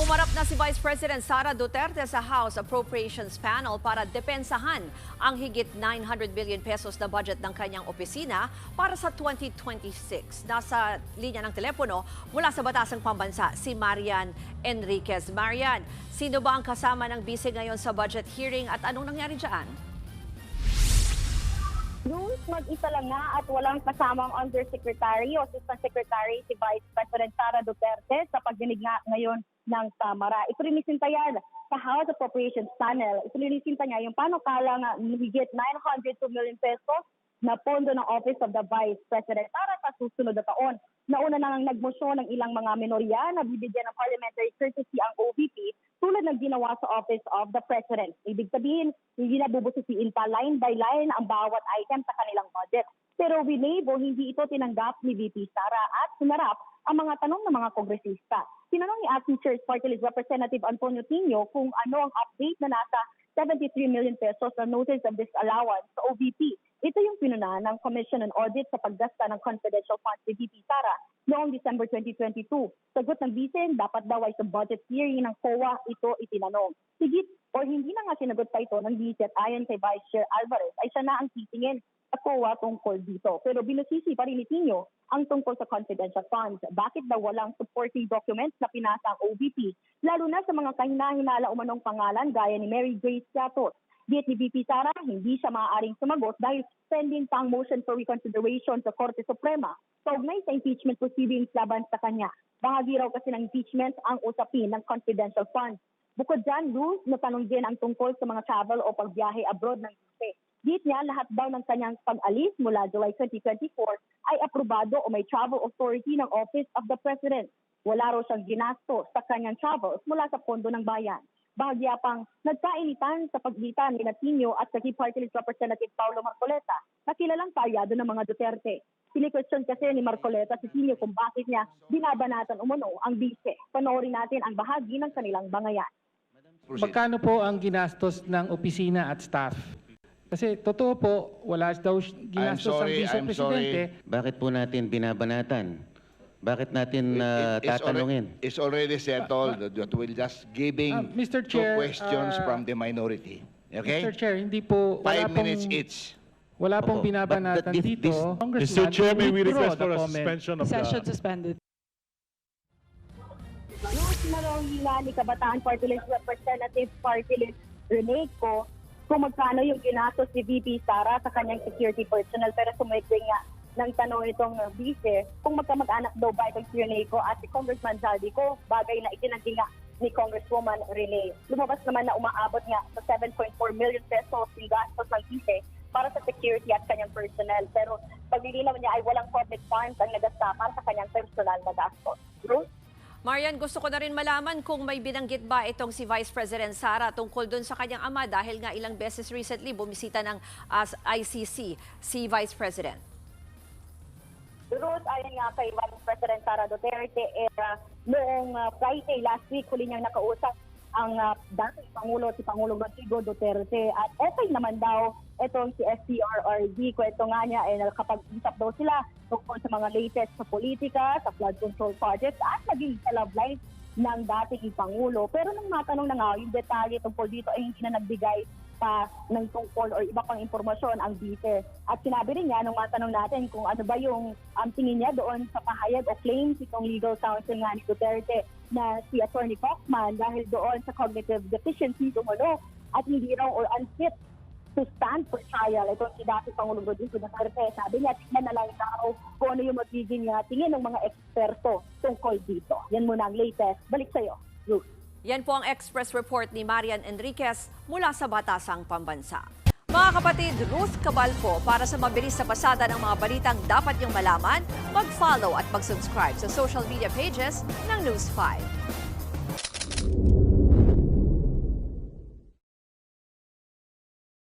Humarap na si Vice President Sara Duterte sa House Appropriations Panel para depensahan ang higit 900 billion pesos na budget ng kanyang opisina para sa 2026. Nasa linya ng telepono mula sa Batasang Pambansa si Marian Enriquez. Marian, sino ba ang kasama ng bise ngayon sa budget hearing at anong nangyari dyan? Rules, mag-isa lang nga at walang kasamang undersecretary o assistant secretary si Vice President Sara Duterte sa pagdinig nga ngayon ng Kamara. Ipinisinta yan sa House Appropriations Panel. Ipinisinta niya yung panukala nga higit 902 million pesos na pondo ng Office of the Vice President para sa susunod na taon. Nauna nang nagmosyon ng ilang mga minorya na bibigyan ng parliamentary courtesy ang OVP tulad ng ginawa sa Office of the President. Ibig sabihin, hindi na bubusisiin pa line by line ang bawat item sa kanilang budget. Pero winebo, hindi ito tinanggap ni VP Sara at sinarap ang mga tanong ng mga kongresista. Tinanong ni Acting Church Party List Representative Antonio Tino kung ano ang update na nasa 73 million pesos na notice of disallowance sa OVP. Ito yung pinuna ng Commission on Audit sa paggasta ng confidential funds ni VP Sara noong December 2022. Sagot ng Vice, dapat daw ay sa budget hearing ng COA ito itinanong. Higit o hindi na nga sinagot pa ito ng Vice at ayon kay Vice Chair Alvarez ay siya na ang titingin sa COA tungkol dito. Pero binusisi pa rin ni Tino ang tungkol sa confidential funds. Bakit daw walang supporting documents na pinasa ang OVP? Lalo na sa mga kahinahinala umanong pangalan gaya ni Mary Grace Quiatos. Diet ni VP Sara, hindi siya maaaring sumagot dahil pending pang motion for reconsideration sa Korte Suprema. Kaugnay sa impeachment proceedings laban sa kanya. Bahagi raw kasi ng impeachment ang usapin ng confidential funds. Bukod dyan, Luz, natanong din ang tungkol sa mga travel o pagbiyahe abroad ng Vice. Diet niya, lahat daw ng kanyang pag-alis mula July 2024 ay aprobado o may travel authority ng Office of the President. Wala raw siyang ginasto sa kanyang travels mula sa pondo ng bayan. Bahagya pang nagkainitan sa pagitan ni Tino at sa Key Party List Representative Paulo Marcoleta na kilalang paalyado ng mga Duterte. Pini-question kasi ni Marcoleta si Tino kung bakit niya binabanatan umano ang Vice. Panoorin natin ang bahagi ng kanilang bangayan. Magkano po ang ginastos ng opisina at staff? Kasi totoo po, wala daw ginastos ang Vice Presidente. Bakit po natin binabanatan? Bakit natin tatanungin? It's already settled that we'll just giving Mr. two Chair, questions from the minority. Okay? Mr. Chair, hindi po, 5 minutes each. Wala pong Opo. binabanatan But dito. Mr. Chair, may we withdraw request for the a comment. suspension of Session the... suspended. Luz, narahila ni Kabataan Party List Representative Party List Rene Co kung magkano yung ginastos ni VP Sara sa kanyang security personnel. Pero sumigay nga ng tanong itong Vice kung magkamag-anak daw ba itong si Rene Co at si Congressman Zaldico, bagay na itinanggi nga ni Congresswoman Rene. Lumabas naman na umaabot nga sa 7.4 million pesos yung gastos ng Vice para sa security at kanyang personnel. Pero paglilinaw niya ay walang public funds ang nagasta para sa kanyang personal na gastos. Bruce? Marian, gusto ko na rin malaman kung may binanggit ba itong si Vice President Sara tungkol dun sa kanyang ama dahil nga ilang beses recently bumisita ng ICC si Vice President. Ruth, ayon nga kay Vice President Sara Duterte, noong Friday last week, huli niyang nakausap ang dating Pangulo, si Pangulong Rodrigo Duterte. At okay naman daw itong si STRRD. Kwento nga niya, nakapag-usap daw sila tungkol sa mga latest sa politika, sa flood control projects, at naging sa love life ng dating Pangulo. Pero nung matanong na nga, yung detalye tungkol dito ay hindi na nagbigay pa ng tungkol o iba pang impormasyon ang Vice. At sinabi rin niya nung matanong natin kung ano ba yung tingin niya doon sa pahayag o claims itong legal counsel nga ni Duterte na si Attorney Kaufman dahil doon sa cognitive deficiency umano at hindi raw or unfit to stand for trial. Ito si dati Pangulong Rodrigo Duterte. Sabi niya, tingnan na lang daw kung ano yung magiging tingin ng mga eksperto tungkol dito. Yan muna ang latest. Balik sa'yo, Ruth. Yan po ang Express Report ni Marian Enriquez mula sa Batasang Pambansa. Mga kapatid, Ruth Cabalco, para sa mabilis na pasada ng mga balitang dapat niyong malaman, mag-follow at mag-subscribe sa social media pages ng News 5.